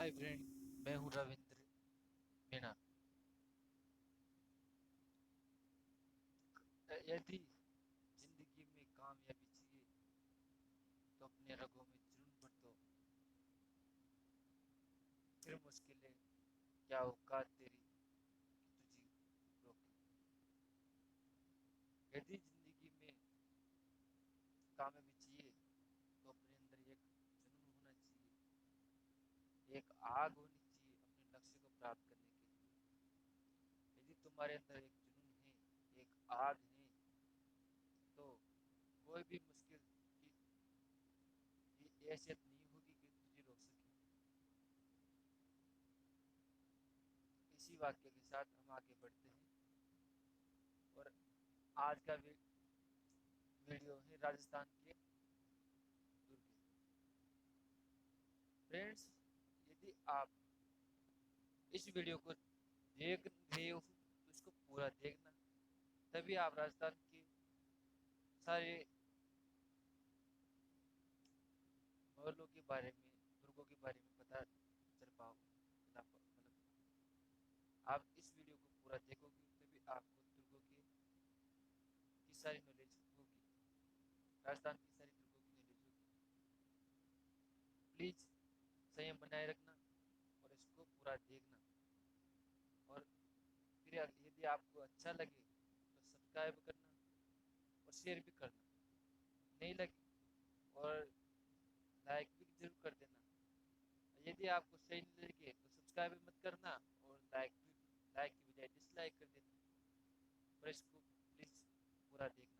Hi friend, मैं हूँ रविंद्र मीणा। यदि जिंदगी में कामयाबी चाहिए तो अपने रगों में जुनून भर दो। फिर मुश्किलें क्या औकात तेरी कि तुझे रोके। यदि जिंदगी में कामयाबी चाहिए तो अपने अंदर एक जुनून होना चाहिए, एक आग होनी चाहिए अपने लक्ष्य को प्राप्त करने के लिए। यदि तुम्हारे अंदर एक जुनून है, एक आग है, तो कोई भी मुश्किल की हैसियत नहीं होगी कि तुझे रोक सके। इसी वाक्य के साथ हम आगे बढ़ते हैं और आज का वीडियो है राजस्थान के दुर्ग। फ्रेंड्स, यदि आप इस वीडियो को देख रहे हो तो इसको पूरा देखना, तभी आप राजस्थान के सारे महलों के बारे में, दुर्गों के बारे में पता चल पाओ मतलब आप इस वीडियो को पूरा देखोगे तभी आपको दुर्गों की सारी नॉलेज होगी, राजस्थान की सारी दुर्गों की नॉलेज होगी। प्लीज़ संयम बनाए रखना और इसको पूरा देखना। और फिर यदि आपको अच्छा लगे तो सब्सक्राइब करना और शेयर भी करना, नहीं लगे और लाइक भी जरूर कर देना। यदि आपको सही नहीं लगे तो सब्सक्राइब भी मत करना और लाइक की बजाय डिसलाइक कर देना। और इसको प्लीज़ पूरा देखना।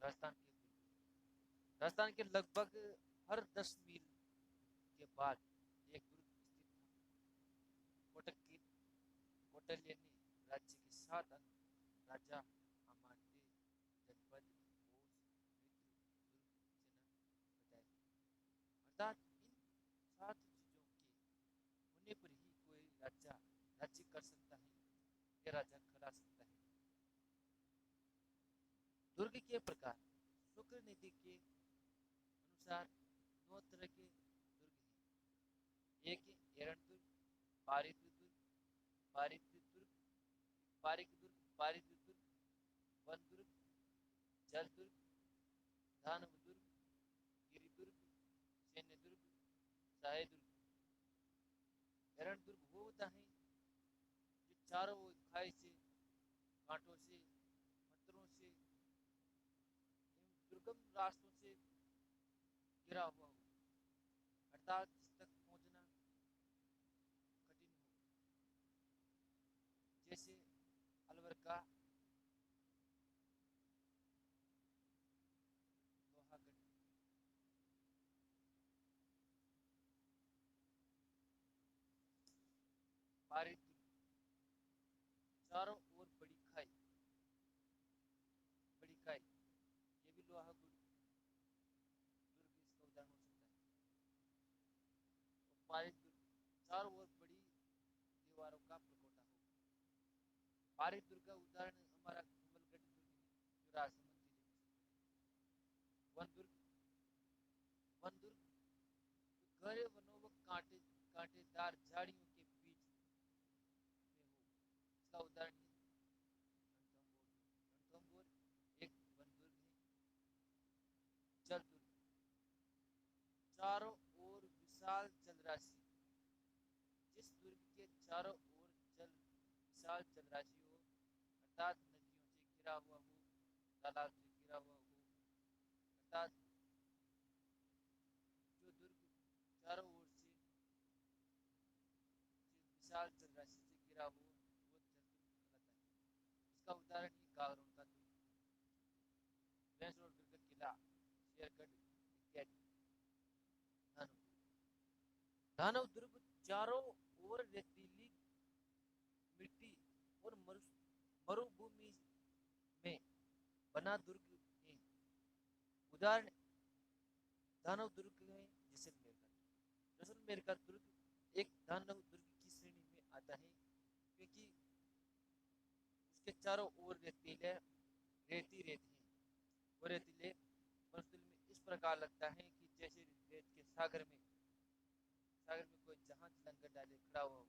राजस्थान के राजस्थान के लगभग हर 10 मील के बाद एक दुर्ग स्थित था। कोटक की कौटिल्य ने राज्य के 7 अंक राजा अमात्य जनपद कोष मित्र दुर्ग सेना बताए। अर्थात इन 7 चीजों के होने पर ही कोई राजा राज्य कर सकता है या राजा खड़ा सकता है। दुर्ग के प्रकार शुक्र नीति के अनुसार 9 तरह के दुर्ग हैं। एक है एरण दुर्ग, पारित दुर्ग, पारित दुर्ग, पारिक दुर्ग, पारित दुर्ग, वन दुर्ग, जल दुर्ग, दानव दुर्ग, गिरि दुर्ग, सैन्य दुर्ग, सहाय दुर्ग। एरण दुर्ग वो होता है जो चारों ओर खाई से, कांटों से, पत्थरों से एवं दुर्गम रास्तों से घिरा हुआ हो, अर्थात जिस तक पहुंचना कठिन हो, जैसे अलवर का लोहागढ़। पारित दुर्ग चारों ओर बड़ी खाई, ये भी लोहागढ़ दुर्ग इसका उदाहरण हो सकता है। और पारित दुर्ग चारों ओर बड़ी दीवारों का प्रकोटा हो। पारित दुर्ग का उदाहरण हमारा कुंभलगढ़ दुर्ग है जो राजसमंद जिले में स्थित है। वन दुर्ग गहरे वनों व कांटेदार झाड़ियों के बीच में हो, इसका उदाहरण है रणथंभौर दुर्ग। रणथंभौर एक वन दुर्ग है। जल दुर्ग चारों ओर विशाल जलराशि, जिस दुर्ग के चारों ओर विशाल जलराशि हो, अर्थात नदियों से घिरा हुआ हो, तालाब से घिरा हुआ हो, अर्थात जो दुर्ग चारों ओर से विशाल जलराशि से घिरा हो वो जल दुर्ग कहलाता है। इसका उदाहरण है गागरोन का दुर्ग, भैंसरोड दुर्ग किला, शेरगढ़ इत्यादि। दानव दानव दुर्ग चारों ओर रेतीली मिट्टी और मरुभूमि में बना दुर्ग है। उदाहरण दानव दुर्ग है जैसलमेर का दुर्ग। जैसलमेर का दुर्ग एक दानव दुर्ग की श्रेणी में आता है, क्योंकि उसके चारों ओर रेतीले रेती रेत है। वो रेतीले मरुस्थल में इस प्रकार लगता है कि जैसे रेत के सागर में कोई जहाज लंगर डाले खड़ा हुआ हो।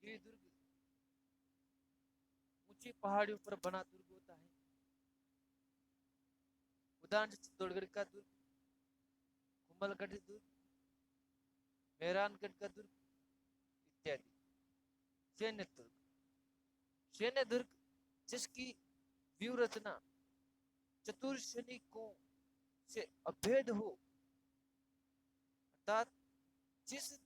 ये दुर्ग ऊंची पहाड़ियों पर बना दुर्ग होता है। उदाहरण चित्तौड़गढ़ का दुर्ग, कुंभलगढ़ दुर्ग, मेहरानगढ़ का दुर्ग इत्यादि। सैन्य दुर्ग, सैन्य दुर्ग जिसकी व्यू रचना चतुर सैनिकों से अभेद हो, अर्थात जिस जिस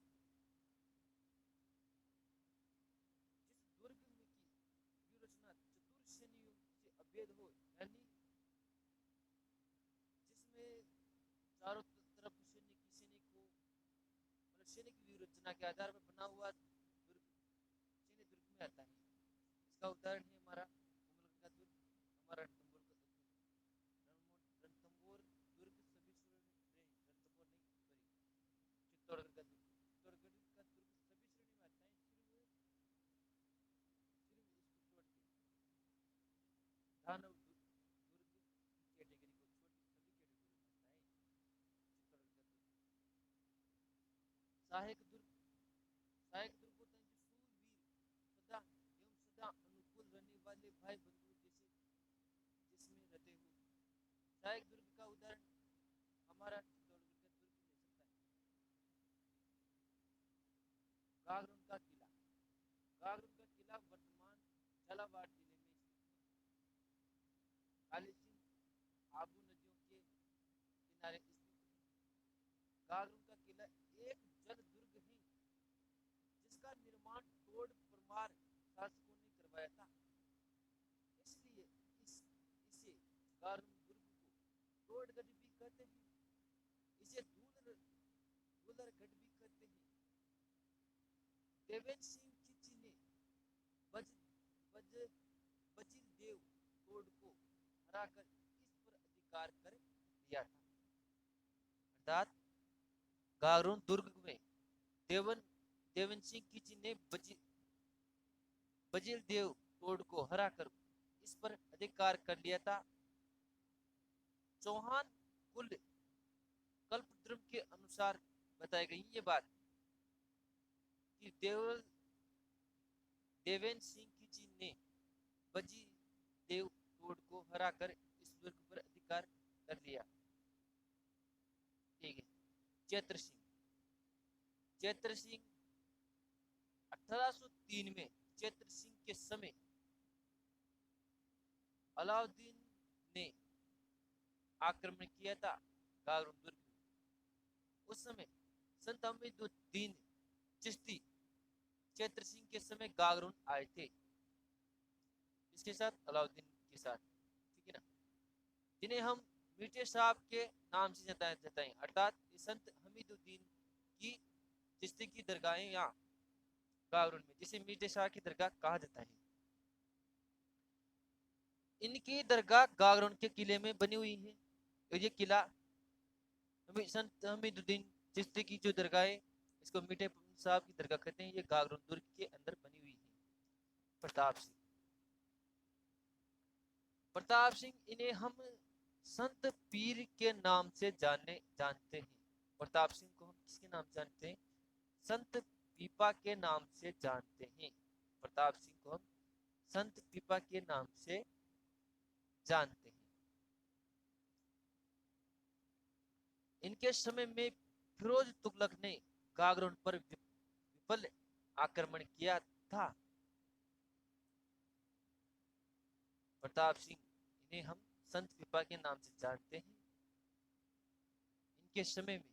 दुर्ग में की व्यू रचना चतुर सैनिकों से अभेद हो, यानी जिसमें चारों तरफ सैनिक हो, मतलब सैनिक व्यू रचना के आधार पर बना हुआ दुर्ग सैन्य दुर्ग में आता है। इसका उदाहरण है हमारा कुंभलगढ़ का दुर्ग, हमारा रणथंभौर दुर्ग सभी रणथंभौर नहीं सॉरी चित्तौड़गढ़ का दुर्ग, चित्तौड़गढ़ का दुर्ग सभी श्रेणी में आता है, सिर्फ इसको छोड़ के दानव दुर्ग की कैटेगरी को छोड़ के सभी कैटेगरी में आता है चित्तौड़गढ़ का दुर्ग। सहायक दुर्ग, सहायक दुर्ग होता है जो सूरवीर सदा एवं सदा अनुकूल रहने वाले भाई बंधु जैसे जिसमें रहते हो। सहायक दुर्ग का उदाहरण हमारा चित्तौड़गढ़ का दुर्ग ले सकता है। गागरोन का किला, गागरोन का किला वर्तमान झालावाड़ जिले में स्थित है। काली सिंह आबू नदियों के किनारे स्थित है। गागरोन का किला एक जल दुर्ग है जिसका निर्माण तोड़ परमार शासकों ने करवाया था, इसलिए इसे गागरोन दुर्ग को तोड़गढ़ भी कहते हैं। इसे धूलरगढ़ भी कहते हैं। देवेंद्र सिंह खिची ने बज, बज, बजिल देव तोड़ को हराकर इस पर अधिकार कर लिया था। अर्थात गागरोन दुर्ग में देवेंद्र सिंह खिची ने बजिल देव तोड़ को हराकर इस पर अधिकार कर लिया था। चौहान कुल कल्पद्रुम के अनुसार बताई गई ये बात कि देवेंद्र सिंह खिची ने बजी देव तोड़ को हराकर इस दुर्ग पर अधिकार कर लिया। ठीक है। चैत्र सिंह, चैत्र सिंह 1803 में चैत्र सिंह के समय अलाउद्दीन ने आक्रमण किया था गागरोन दुर्ग में। उस समय संत अमीरुद्दीन चिश्ती चैत्र सिंह के समय गागरोन आए थे, इसके साथ अलाउद्दीन के साथ, ठीक है ना, जिन्हें हम मीठे साहब के नाम से जताएं, अर्थात संत हमीदुद्दीन की चिश्ती की दरगाहें यहाँ गागरोन में, जिसे मीठे शाह की दरगाह कहा जाता है। इनकी दरगाह गागरोन के किले में बनी हुई है। तो ये किला संत हमीदुद्दीन चिश्ती की जो दरगाह है, इसको मीठे साहब की दरगाह कहते हैं। ये गागरोन दुर्ग के अंदर बनी हुई है। प्रताप सिंह, प्रताप सिंह इन्हें हम संत पीर के नाम से जानते हैं। प्रताप सिंह को हम किसके नाम से जानते हैं? संत पीपा के नाम से जानते हैं। प्रताप सिंह को हम संत पीपा के नाम से जानते हैं। इनके समय में फिरोज तुगलक ने गागरोन पर विफल आक्रमण किया था। प्रताप सिंह इन्हें हम संत पीपा के नाम से जानते हैं। इनके समय में,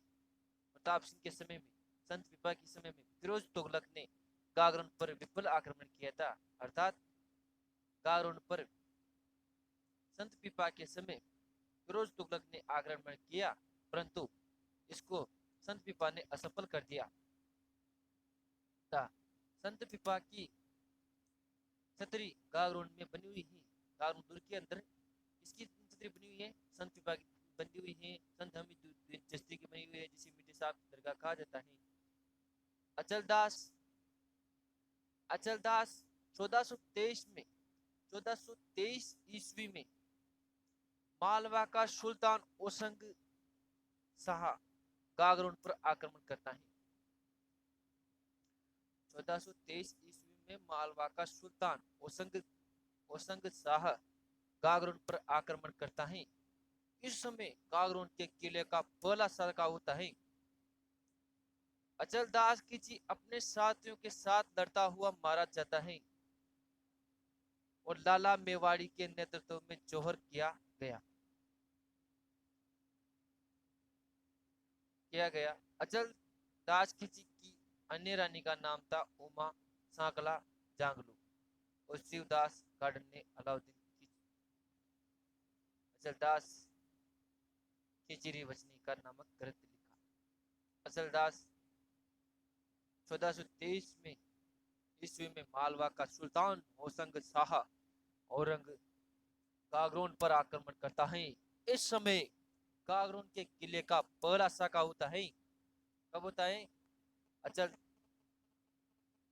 प्रताप सिंह के समय में, संत पीपा के समय में फिरोज तुगलक ने गागरोन पर विफल आक्रमण किया था। अर्थात गागरोन पर संत पीपा के समय फिरोज तुगलक ने आक्रमण किया, परंतु इसको संत पीपा ने असफल कर दिया था। संत पीपा की छतरी गागरोन में बनी हुई है। गागरोन दुर्ग के अंदर इसकी छतरी बनी हुई है, संत विभाग बनी हुई है, संत हमीद चिश्ती की बनी हुई है, जिसे मीठे साहब दरगाह कहा जाता है। अचलदास अचलदास 1423 में 1423 ईस्वी में मालवा का सुल्तान ओसंग शाह गागरोन पर आक्रमण करता है। 1423 ईस्वी में मालवा का सुल्तान ओसंग शाह गागरोन पर आक्रमण करता है। इस समय गागरोन के किले का पहला साका होता है। अचलदास खिलजी अपने साथियों के साथ लड़ता हुआ मारा जाता है और लाला मेवाड़ी के नेतृत्व में जौहर किया गया। अचलदास खिलजी की अन्य रानी का नाम था उमा सांकला जांगलू और शिवदास गार्डन ने अलाउद्दीन अचलदास खिचड़ी वचनी का नामक ग्रंथ लिखा। अचलदास 1423 में ईस्वी में मालवा का सुल्तान होसंग शाह औरंग गागरोन पर आक्रमण करता है। इस समय गागरोन के किले का पहला साका होता है। कब होता है? अचल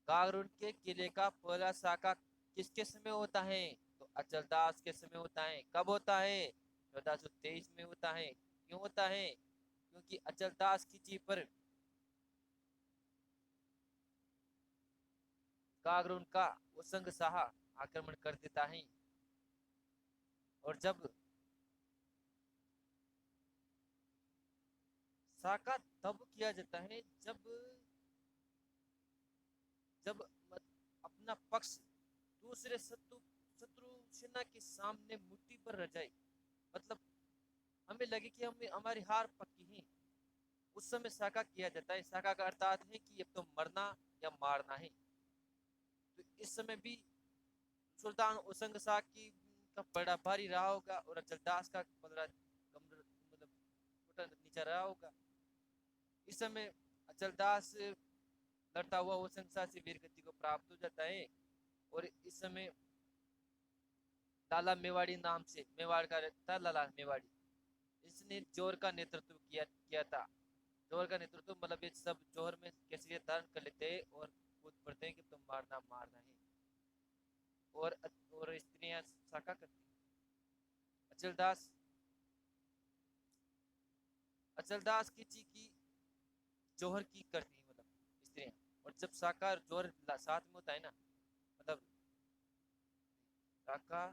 गागरोन के किले का पहला साका किसके समय होता है? तो अचलदास के समय होता है। कब होता है? 1423 में होता है। क्यों होता है? क्योंकि अचलदास की जी पर गागरोन का उसंग शाह आक्रमण कर देता है और जब साका तब किया जाता है जब जब अपना पक्ष दूसरे शत्रु सेना के सामने मुट्ठी पर रह जाए, मतलब हमें लगे कि हम हमारी हार पक्की है, उस समय साका किया जाता है। साका का अर्थात है कि अब तो मरना या मारना है। तो इस समय भी सुल्तान उसंग शाह की का बड़ा भारी रहा होगा और अचलदास का बड़ा मतलब नीचा रहा होगा। इस समय अचलदास लड़ता हुआ उसंग शाह से वीर गति को प्राप्त हो जाता है और इस समय लाला मेवाड़ी नाम से मेवाड़ का रहता लाला मेवाड़ी, इसने जोर का नेतृत्व किया था। जोहर का नेतृत्व मतलब ये सब जोहर में कैसे धारण कर लेते हैं और कूद पड़ते हैं कि तुम मारना मारना है और स्त्रियां साका करती हैं। अचलदास अचलदास की जोहर की करती है मतलब स्त्रियां, और जब साका और जोहर साथ में होता है ना, मतलब साका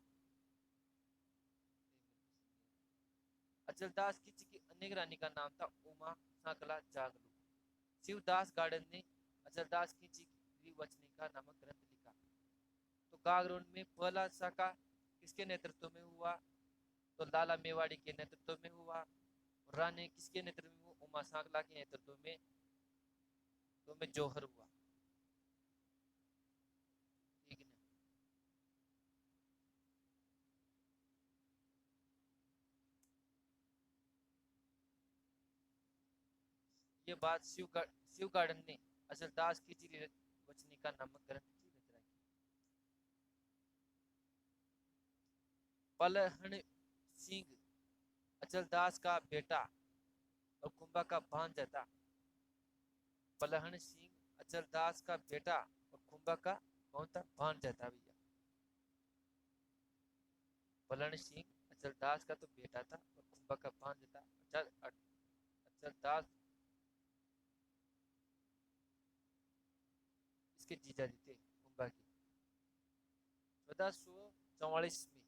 अचलदास की अनेक रानी का नाम था उमा सांकला जागलू। शिवदास गार्डन ने अचलदास की वचनी का नामक ग्रंथ लिखा। तो गागरोन में पहला साका किसके नेतृत्व में हुआ? तो लाला मेवाड़ी के नेतृत्व में हुआ। रानी किसके नेतृत्व में? उमा सांकला के नेतृत्व में जौहर हुआ। ठीक है ना? ये बात शिव गार्डन ने अचलदास की वचनी का नामक ग्रंथ की रचना की। पलहन सिंह अचलदास का बेटा और कुंभा का भांजा था। पलहन सिंह अचलदास का बेटा और कुंभा का कौन था? भांजा था भैया। पलहन सिंह अचलदास का तो बेटा था और कुंभा का भांजा था। अचलदास इसके जीजा जी थे कुंभा के। 1444 में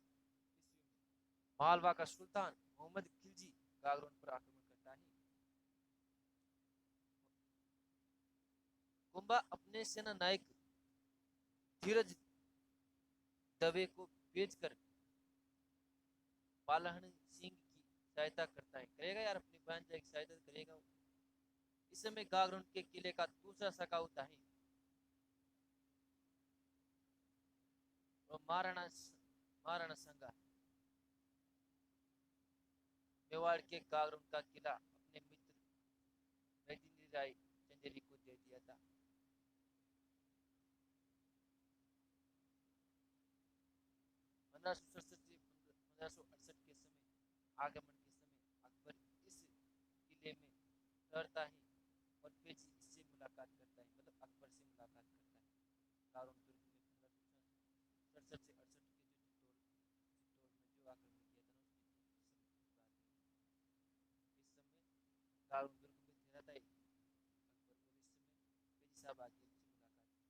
मालवा का सुल्तान मोहम्मद खिलजी गागरोन पर आक्रमण करता है। कुंभा अपने सेना नायक धीरज दवे को भेजकर पालहन सिंह की सहायता करता है। करेगा यार, अपनी भांजा की सहायता करेगा। इस समय गागरोन के किले का दूसरा साका होता है और महाराणा संगा मेवाड़ के गागरोन का किला अपने मित्र मेदिनी राय चंदेरी को दे दिया था। 1567 से 1568 के समय आगमन के समय अकबर इस किले में ठहरता है और पेची इससे मुलाकात करता है, मतलब अकबर से मुलाकात करता है। कारून दुर्ग में 1567 से 68 के जो चित्तौड़ में जो आक्रमण किया था ना, उसमें इस समय कारून दुर्ग में ठहरा था अकबर, और इस समय पेजी साहब आके उनसे मुलाकात की।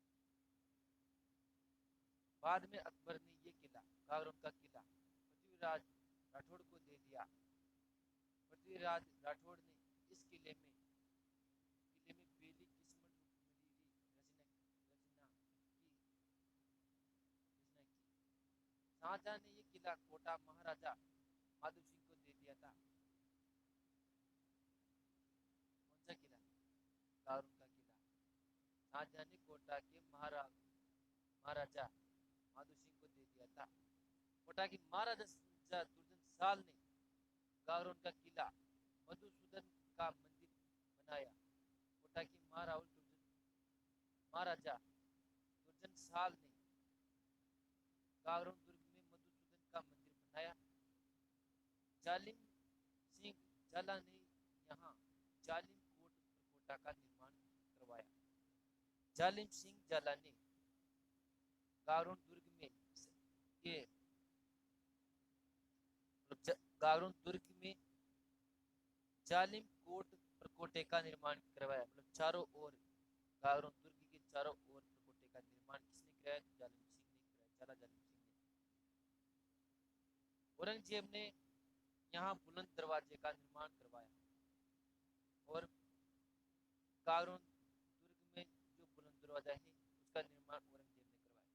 बाद में अकबर ने ये किला, कारून का किला, पृथ्वीराज राठौड़ को दे दिया। पृथ्वीराज राठौड़ ने इस किले में बेली किस्मत रचना की। शाहजहां ने ये किला कोटा महाराजा माधो सिंह को दे दिया था। कौन सा किला? कारून का किला शाहजहां ने कोटा के महाराजा माधो सिंह को दे दिया था। कोटा की महाराजा दुर्जन ने कारून का किला मधुसूदन का मंदिर बनाया। कोटा की महाराजा दुर्जन ने कारून दुर्ग में मधुसूदन का मंदिर बनाया। जालिम सिंह झाला ने यहाँ जालिम कोटा का निर्माण करवाया। जालिम सिंह झाला ने कारून दुर्ग में ये कारून दुर्ग में जालिम प्रकोटे का निर्माण करवाया, मतलब चारों ओर कारून दुर्ग के चारों ओर प्रकोटे का निर्माण किसने कराया? जालिम सिंह ने कराया, झाला जालिम सिंह ने। औरंगजेब ने यहाँ बुलंद दरवाजे का निर्माण करवाया, और कारून दुर्ग में जो बुलंद दरवाजा है उसका निर्माण औरंगजेब ने करवाया।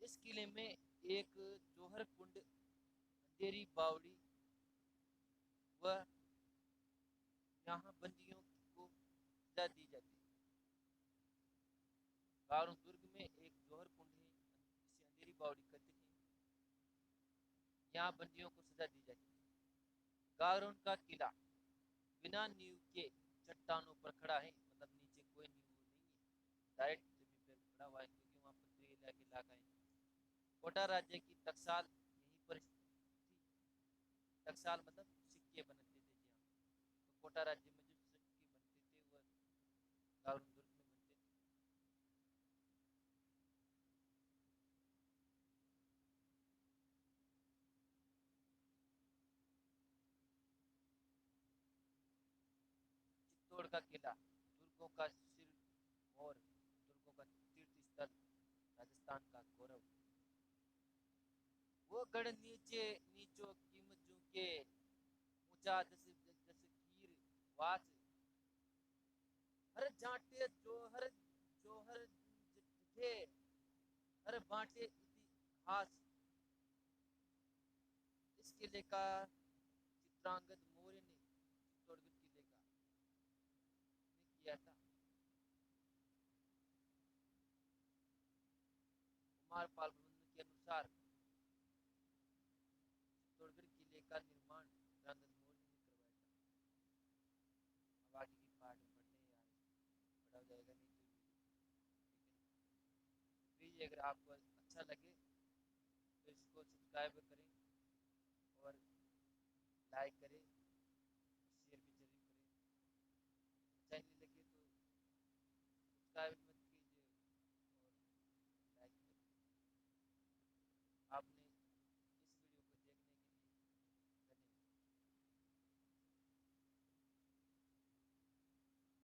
इस किले में एक जौहर कुंड, अंधेरी बावड़ी व यहाँ बंदियों को सजा दी जाती है। कारून दुर्ग में एक जौहर कुंड है जिसे अंधेरी बावड़ी कहते हैं, यहाँ बंदियों को सजा दी जाती है। कारून का किला बिना नींव के चट्टानों पर खड़ा है, मतलब नीचे कोई नींव नहीं है, डायरेक्ट जमीन पर खड़ा हुआ है, क्योंकि वहाँ पथरीला इलाका है। कोटा राज्य की टकसाल यहीं पर थी। टकसाल मतलब सिक्के बनते थे यहाँ, तो कोटा राज्य में जो सिक्के बनते थे वह कारून दुर्ग में बनते थे। चित्तौड़ का किला दुर्गों का सिर मोर, दुर्गों का तीर्थ स्थल, राजस्थान का गौरव। वो गढ़ नीचे नीचो कीमत के ऊंचा जस कीर वाच, हर जाटे जोहर जठे, हर बांटे इतिहास। इस किले का चित्रांगद मौर्य ने चित्तौड़गढ़ किले का किया था। कुमारपाल प्रबंधन के अनुसार चित्तौड़गढ़ किले का निर्माण चित्रांगद मौर्य ने करवाया था। अब आगे की पार्ट में बढ़ते हैं यार, बड़ा हो जाएगा नहीं तो, प्लीज अगर आपको अच्छा लगे तो इसको सब्सक्राइब करें और लाइक करें।